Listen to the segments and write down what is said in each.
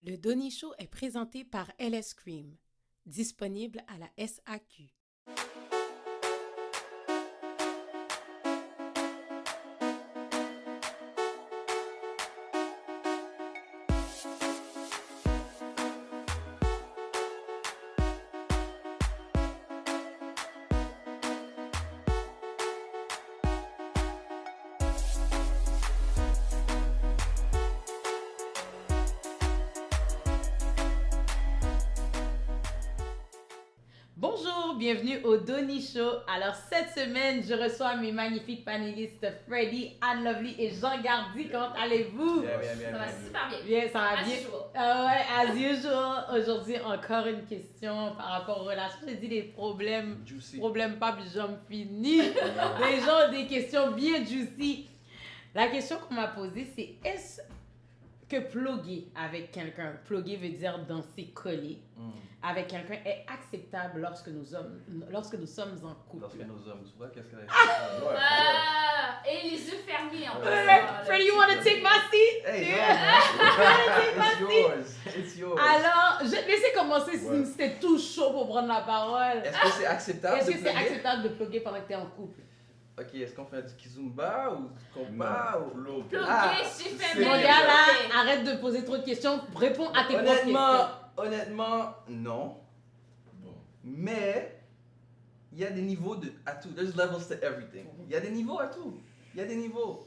Le Donny Show est présenté par LS Cream, disponible à la SAQ. Bonjour, bienvenue au Donny Show. Alors cette semaine, je reçois mes magnifiques panélistes Freddy, Anne Lovely et Jean Gardy. Comment allez-vous? Bien. Ça va super bien. Bien, ça va As bien. usual. Ouais, as usual. Aujourd'hui, encore une question par rapport aux relations. J'ai dit des problèmes. Juicy. Problème pas, puis j'en finis. Les gens ont des questions bien juicy. La question qu'on m'a posée, c'est est-ce que pluguer avec quelqu'un, pluguer veut dire danser collé, avec quelqu'un est acceptable lorsque nous sommes en couple? Lorsque nos hommes, tu vois, qu'est-ce qu'elle a Et les yeux fermés en plus. Freddy, you want to take my seat? Hey, Yeah. it's yours. It's yours. Alors, je vais te laisser commencer si Ouais. c'était tout chaud pour prendre la parole. Est-ce que c'est acceptable Est-ce de que c'est plugger? acceptable de pluguer pendant que tu es en couple? Ok, est-ce qu'on fait du kizumba ou du combat ou... Plugué, Ah, j'ai c'est fait Mon bon. mes gars, là, yeux. arrête de poser trop de questions. Réponds à tes propres questions. Honnêtement, non. Mais, il y a des niveaux à tout. There's levels to everything. Il y a des niveaux à tout. Il y a des niveaux.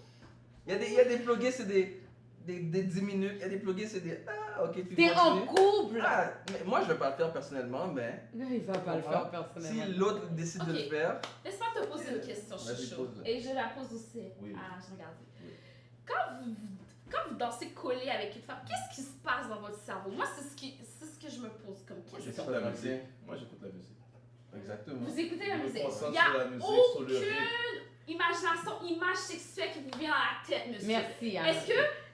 Il y a des pluggés, c'est des 10 minutes. Il y a des pluggés, c'est des... Ah, ok, tu T'es en continues. couple. Ah, mais moi, je vais pas le faire personnellement, mais... Non, il va pas le faire personnellement. Si l'autre décide de le Ok. faire... Laisse-moi te poser une question, Vas-y, chouchou. pose-la. Et je la pose aussi Oui. à Jean-Gardy. Oui. Quand vous dansez collé avec une femme, qu'est-ce qui se passe dans votre cerveau? Moi, c'est ce que je me pose comme Moi, question. j'écoute la musique. Moi, j'écoute la musique. Exactement. Vous écoutez la Je me musique. concentre Il n'y a sur la musique, sur le rythme. aucune image sexuelle qui vous vient dans la tête, monsieur. Merci, Anne.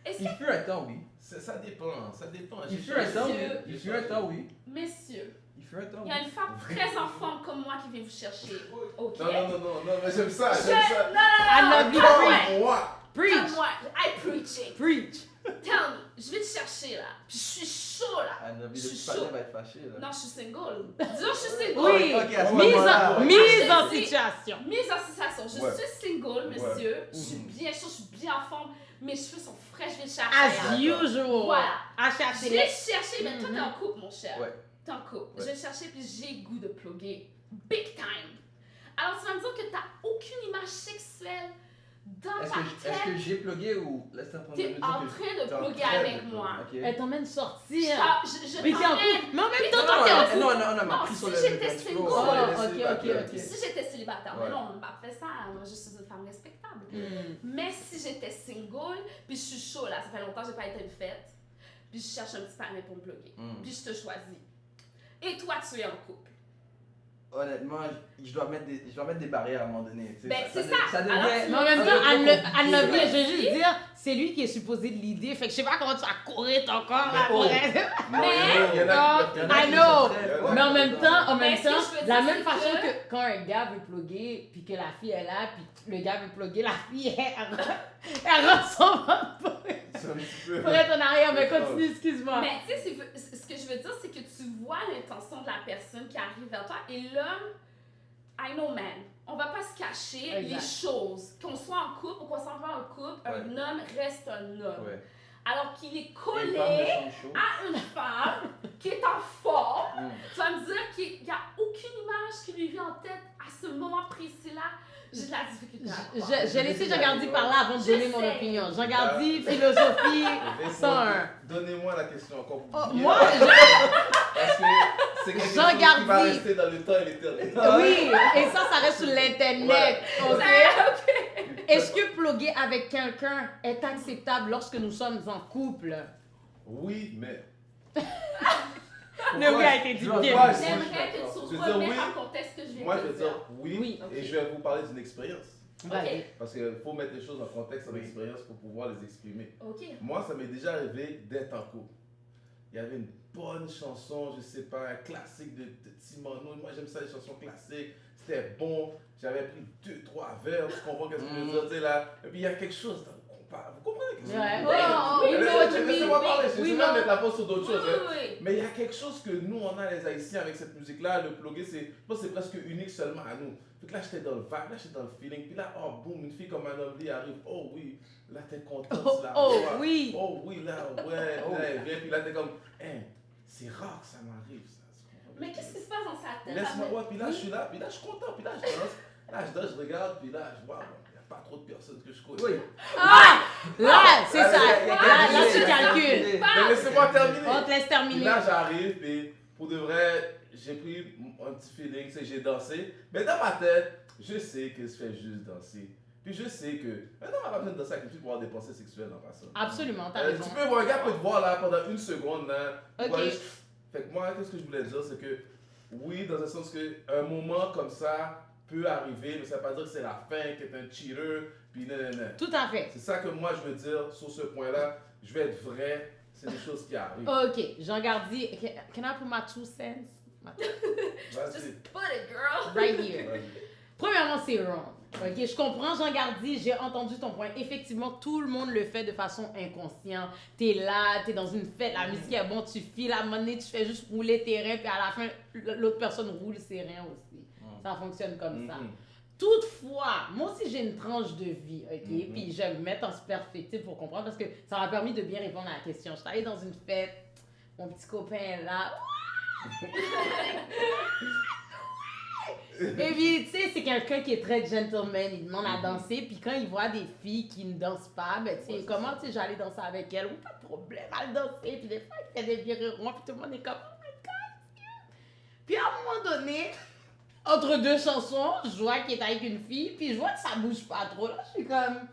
Est-ce Il que, fut un temps, oui. Ça dépend, ça dépend. Il J'ai fut un changé. temps, oui. Monsieur. Il fut un temps, oui. messieurs, Il fut un temps, il y a oui. une femme très en forme comme moi qui vient vous chercher, ok? Non, mais j'aime ça, Je- j'aime ça. I love you. Ouais. Moi, Preach. Comme moi, I preaching. Preach. Tell me, je vais te chercher là. Puis je suis chaud là. Anne, Je suis le partenaire chaud. va être fâché, là. Non, je suis single. Disons, je suis single. Oui, Ok, à ce mise moment-là, en, ouais. mise en Je suis- situation. Mise en situation. Je Ouais. suis single, monsieur. Je suis Mhm. bien chaud, je suis bien en forme. Mes cheveux sont frais, je vais le chercher. As ailleurs. usual. Voilà. À Je chercher vais les... chercher, mais toi t'es en couple, mon cher. Ouais. T'es en couple. Ouais. Je vais chercher, puis j'ai le goût de plugger. Big time. Alors, tu vas me dire que t'as aucune image sexuelle dans Est-ce ta que tête. j'ai plugué ou laisse-moi prendre la T'es musique en que- train de t'es en plugger train de avec plugger. moi. Ok. Elle t'emmène sortir. Je Mais t'es en t'emmène. couple. Mais en même Mais temps, non, toi, t'es en couple. Non, on m'a Non, pris sur si le j'étais dance single. floor. Oh, laissez ok, battre. ok. Si j'étais célibataire, mais Ouais. non, on m'a fait ça, moi je suis une femme respectable. Hmm. Mais si j'étais single, puis je suis chaud là, ça fait longtemps que j'ai pas été à une fête, puis je cherche un petit panneau pour me bloquer, Mm. puis je te choisis. Et toi, tu es en couple. Honnêtement, je dois mettre des barrières à un moment donné. tu sais. Ben, c'est ça. Ça Alors, devient... Mais en même ça temps, devient Anne compliqué. Lovely, je veux Oui. juste dire, c'est lui qui est supposé de l'idée. Fait que je sais pas comment tu vas courir ton corps là. Mais oh. pour elle. il y en a qui peuvent- I know. Très Mais en même temps, Mais ce que je veux de la dire, même c'est façon que- que quand un gars veut plugger, puis que la fille est là, puis le gars veut plugger, la fille, elle rentre son ventre C'est un petit peu. pour être en arrière. Mais continue, excuse-moi. Mais tu sais, ce que je veux dire, c'est que tu vois l'intention de la personne qui arrive vers toi, et l'homme, I know man, on va pas se cacher Exact. les choses. Qu'on soit en couple ou qu'on s'en va en couple, un homme reste un homme. Ouais. Alors qu'il est Et les collé femmes de son show. à une femme qui est en forme, Mm. tu vas me dire qu'il n'y a aucune image qui lui vient en tête à ce moment précis-là. J'ai de la difficulté à croire. J'ai laissé Jean-Gardy parler avant de donner mon J'essaie. opinion. Jean-Gardy, philosophie, Laissez-moi- 101. Donnez-moi la question encore Oh, bien. moi, Parce que c'est quelque chose Jean qui Gardy. va rester dans le temps et l'éternité. oui, et ça reste sur l'internet. ok? Ok. Est-ce que plugger avec quelqu'un est acceptable lorsque nous sommes en couple? Oui, mais. Le oui a été dit Pourquoi- bien. pourquoi- J'aimerais que Je tu veux dire remettes oui. en contexte ce que je viens Moi, de je te vais dire. dire oui, Oui, ok. et je vais vous parler d'une expérience. Vas-y. Parce qu'il faut mettre les choses en contexte, en Oui. expérience pour pouvoir les exprimer. Ok. Moi, ça m'est déjà arrivé d'être en couple. Il y avait une bonne chanson, je sais pas, un classique de Timono. Moi, j'aime ça, les chansons classiques. C'était bon. J'avais pris 2-3 verres, tu comprends qu'est-ce que je veux dire, tu sais, là. Et puis, il y a quelque chose dans le pas. Vous comprenez ce que je veux Ouais. dire? Oh, we know what you mean. Laissez-moi parler, je We sais know. pas mettre la faute sur d'autres choses. hein. Oui. Mais il y a quelque chose que nous, on a les Haïtiens avec cette musique-là, le plugué, je pense que c'est presque unique seulement à nous. Fait que là, j'étais dans le vibe, là, j'étais dans le feeling, puis là, oh boum, une fille comme Manon Lee arrive, oh oui, là, t'es contente, Oh, là. oh, oui. Oh oui, là, ouais, là, elle vient, puis là, t'es comme, hein, c'est rare que ça m'arrive, ça. Mais qu'est-ce qui se passe dans sa tête? Laisse-moi, ouais, puis là, Oui. je suis là, puis là, je suis content, puis là, je danse, je regarde, puis là, je vois, bon, il n'y a pas trop de personnes que je connais. Oui. Ah! Là, c'est Ah, ça. il y a Là, tu calculé, calcules. Mais laissez-moi terminer. On te laisse Puis terminer. là, j'arrive, puis pour de vrai, j'ai pris un petit feeling, tu sais, j'ai dansé. Mais dans ma tête, je sais que je fais juste danser. Puis je sais que, maintenant, on n'a pas besoin de danser avec une fille pour avoir des pensées sexuelles en passant. Absolument, t'as raison. Tu peux voir, un gars peut te voir là pendant une seconde, là. Ok. Ouais, fait que moi, qu'est-ce que je voulais dire, c'est que, oui, dans un sens que un moment comme ça peut arriver, mais ça ne veut pas dire que c'est la fin, que t'es un cheater, puis non. Tout à fait. C'est ça que moi, je veux dire sur ce point-là. Je vais être vrai, c'est des choses qui arrivent. Ok, Jean Gardy, can I put my 2 cents? Vas-y. Just put it, girl. Right here. Vas-y. Premièrement, c'est wrong. Ok, je comprends, Jean Gardy, j'ai entendu ton point. Effectivement, tout le monde le fait de façon inconsciente. T'es là, t'es dans une fête, la musique est bonne, tu files, à un moment donné, tu fais juste rouler tes reins, puis à la fin, l'autre personne roule ses reins aussi. Ça fonctionne comme ça. Toutefois, moi aussi j'ai une tranche de vie, ok? Puis je vais me mettre en perspective pour comprendre parce que ça m'a permis de bien répondre à la question. Je suis allée dans une fête, mon petit copain est là. Et puis, tu sais, c'est quelqu'un qui est très gentleman, il demande à danser, puis quand il voit des filles qui ne dansent pas, ben, tu sais, Ouais, comment, tu sais, j'allais danser avec elle, ou pas de problème, elle danser, puis des fois, il fait des virées ronds, puis tout le monde est comme, oh my God. Puis à un moment donné, entre deux chansons, je vois qu'il est avec une fille, puis je vois que ça bouge pas trop, là, je suis comme,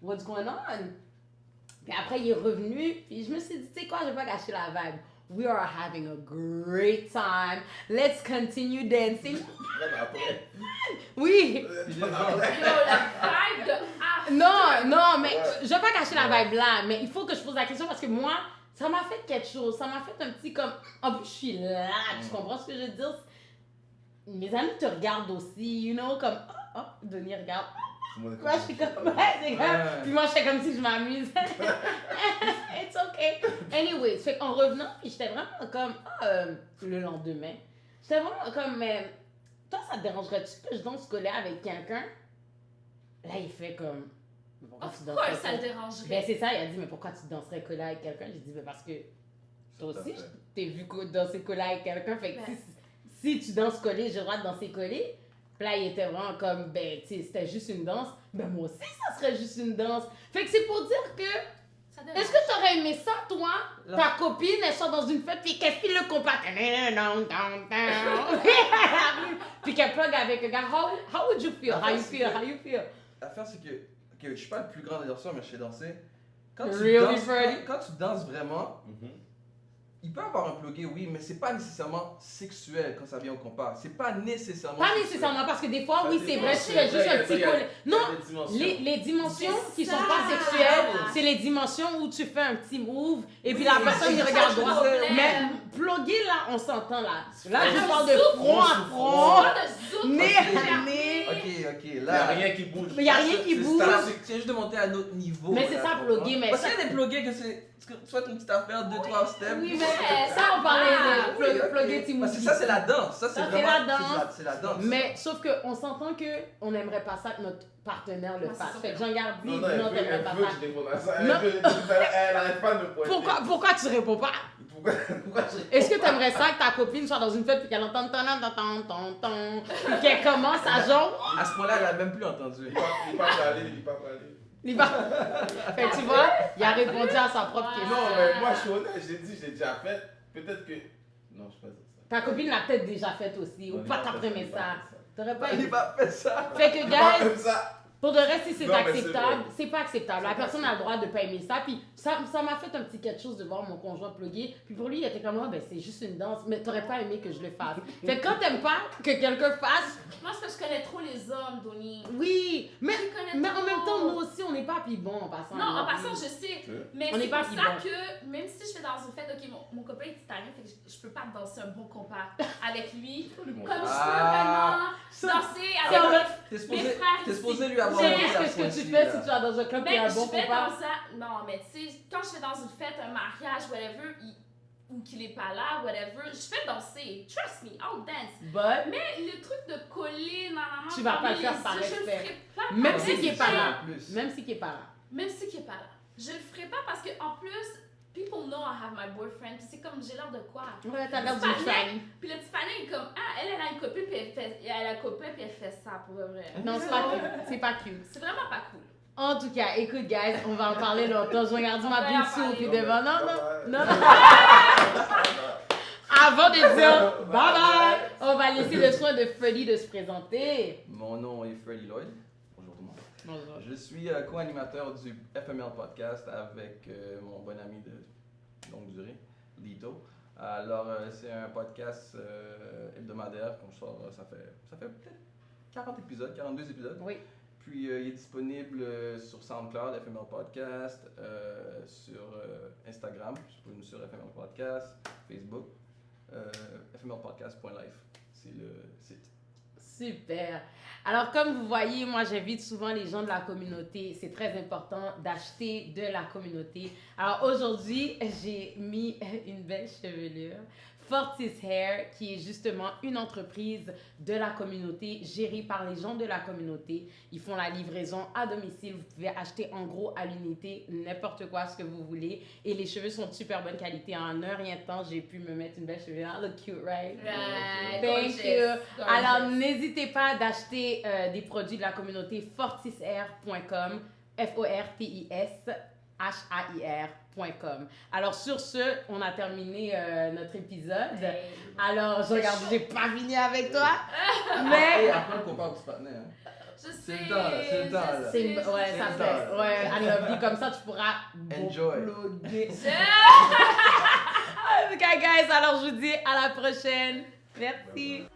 what's going on? Puis après, il est revenu, puis je me suis dit, tu sais quoi, je vais pas gâcher la vibe. We are having a great time. Let's continue dancing. Même après. Oui. Yo, le vibe de ah. Non, mais Ouais. je vais pas cacher la vibe là, mais il faut que je pose la question parce que moi, ça m'a fait quelque chose. Ça m'a fait un petit comme. En plus, je suis là. Tu comprends ce que je veux dire? Mes amis te regardent aussi, you know, comme. Oh, Denis regarde. Moi, je suis comme. Ouais, c'est comme. Ouais. Puis moi, je fais comme si je m'amuse. It's okay. Anyway, fait qu'en revenant, puis j'étais vraiment comme. Le lendemain, j'étais vraiment comme. Toi, ça te dérangerait-tu que je danse collé avec quelqu'un? Là, il fait comme. Pourquoi tu Pourquoi danserais ça le collé? dérangerait? Ben, c'est ça, il a dit, mais pourquoi tu danserais collé avec quelqu'un? J'ai dit, ben, parce que toi Tout à aussi, fait. je t'ai vu danser collé avec quelqu'un. Fait que Ben. si tu danses collé, j'ai le droit de danser collé. Puis là, il était vraiment comme, ben, tu sais, c'était juste une danse. Ben, moi aussi, ça serait juste une danse. Fait que c'est pour dire que, Ça dérange. est-ce que t'aurais aimé ça, toi? Là. Ta copine, elle sort dans une fête, puis qu'elle file le compas. Puis qu'elle plug avec un gars. How would you feel? How you feel? How you feel? L'affaire, c'est que je suis pas le plus grand danseur, mais je sais danser. Quand tu, Really, danses, Freddie? quand tu danses vraiment, il peut avoir un plugué, oui, mais c'est pas nécessairement sexuel quand ça vient au compas. C'est pas nécessairement Pas sexuel. nécessairement, parce que des fois, Ça oui, c'est dépend. vrai, tu fais juste un petit collet. Non, Les les dimensions qui C'est sont ça. pas sexuelles, c'est les dimensions où tu fais un petit move et puis la personne il c'est ça, regarde je droit. disais. Mais pluguer là, on s'entend là. Là, Ah, je parle un de zouk. front à front, Pas de zouk. nez à Ok. nez. Ok, Il n'y a là. rien qui bouge. Mais il y a rien qui c'est bouge. ça, c'est juste de monter à un autre niveau. Mais c'est là, ça, tu comprends? plugger, mais Parce ça- qu'il y a des pluggés que c'est. Soit une petite affaire, 2-3 steps. Oui, mais Ouais, ça, on parlait ah, de Oui, ok. plugger petit Parce que mouvement. ça, c'est la danse. Ça, c'est Ça, c'est vraiment. la danse. C'est la danse. Mais sauf qu'on s'entend qu'on n'aimerait pas ça que notre partenaire le Ouais, c'est fasse. sûr Fait que que Jean Gardy, Non, non, elle veut t'aimerais pas que ça. je réponde à ça. Non. Elle n'arrête pas de me pointer. Pourquoi tu réponds pas? Pourquoi Est-ce que t'aimerais ça que ta copine soit dans une fête puis qu'elle entende ton puis qu'elle commence à genre À ce point-là, elle a même plus entendu. Il ne pas parler, il pas parler. il va fait que tu vois, il a répondu à sa propre Ouais. question. Non, mais moi je suis honnête, j'ai dit, j'ai déjà fait. Peut-être que. Non, je ne peux pas dire ça. Ta copine l'a peut-être déjà faite aussi ou Non, pas il va t'as pas aimé faire ça. T'aurais pas Il aimé. va faire ça. Fait que Pas guys, comme ça. pour de reste, si c'est Non, mais c'est acceptable, vrai. c'est pas acceptable. La C'est pas personne a le droit de pas aimer ça. Puis ça m'a fait un petit quelque chose de voir mon conjoint plugger. Puis pour lui, il était comme, ben c'est juste une danse, mais t'aurais pas aimé que je le fasse. Fait que quand t'aimes pas que quelqu'un fasse, Moi, c'est parce que je connais trop les hommes, Donnie. oui, mais, Je connais mais en trop. même temps, nous aussi, on n'est pas pis bon en passant. Non, en Nous passant, plus. je sais. Tu veux? Mais On n'est c'est pas pour si ça bon. que, même si je fais dans une fête, ok, mon copain est italien, fait que je peux pas danser un bon compas avec lui. Comme je peux vraiment danser avec mes frères T'es ici. supposé lui avoir C'est dit ça ce que tu fois-ci, fais là. si tu vas dans un club qui Ben, a un bon je fais compas. dans ça. Non, mais tu sais, quand je fais dans une fête, un mariage, whatever, ou qu'il est pas là, whatever, je fais danser. Trust me, I'll dance. But, Mais le truc de coller, non, Tu vas pas le fermer faire les par yeux, je le respect. ferai pas. Même par si il est pas respect. là. En plus. même si qui est pas là. Même si qui est pas là. Je le ferai pas parce que en plus, people know I have my boyfriend. Puis c'est comme j'ai l'air de quoi. Ouais, t'as l'air Le d'une petit fan. Puis le petit panneau est comme elle a une copine puis elle a un copain puis elle fait ça pour vrai. Non, c'est pas cute. C'est pas cute. C'est vraiment pas cool. En tout cas, écoute, guys, on va en parler longtemps. Je regarde On ma va en petite parler. soupe devant. Non, non, non. Bye-bye. Avant de dire bye bye, on va laisser le soin de Freddy de se présenter. Mon nom est Freddy Lloyd. Bonjour tout le monde. Bonjour. Je suis co-animateur du FML Podcast avec mon bon ami de longue durée, Lito. Alors, c'est un podcast hebdomadaire qu'on sort, ça fait peut-être 40 épisodes, 42 épisodes. Oui. Puis, il est disponible sur SoundCloud, FML Podcast, sur Instagram, nous sur FML Podcast, Facebook, fmlpodcast.life, c'est le site. Super. Alors, comme vous voyez, moi, j'invite souvent les gens de la communauté. C'est très important d'acheter de la communauté. Alors, aujourd'hui, j'ai mis une belle chevelure. Fortis Hair, qui est justement une entreprise de la communauté, gérée par les gens de la communauté. Ils font la livraison à domicile. Vous pouvez acheter en gros à l'unité n'importe quoi, ce que vous voulez. Et les cheveux sont de super bonne qualité. En un rien de temps, j'ai pu me mettre une belle chevelure. I look cute, right? Right, Thank gorgeous, you. gorgeous. Alors, n'hésitez pas d'acheter des produits de la communauté fortishair.com, FORTISHAIR.com. Alors, sur ce, on a terminé notre épisode. Hey. Alors, je regarde, j'ai pas fini avec toi, Et mais après, on parle du partenaire. Hein. Je sais. C'est le temps, là, c'est le temps, là. c'est ouais, ça C'est fait. ça. Ouais, I love you. Comme ça, tu pourras Enjoy. uploader. Je- Ok, guys, alors je vous dis à la prochaine. Merci. Bye-bye.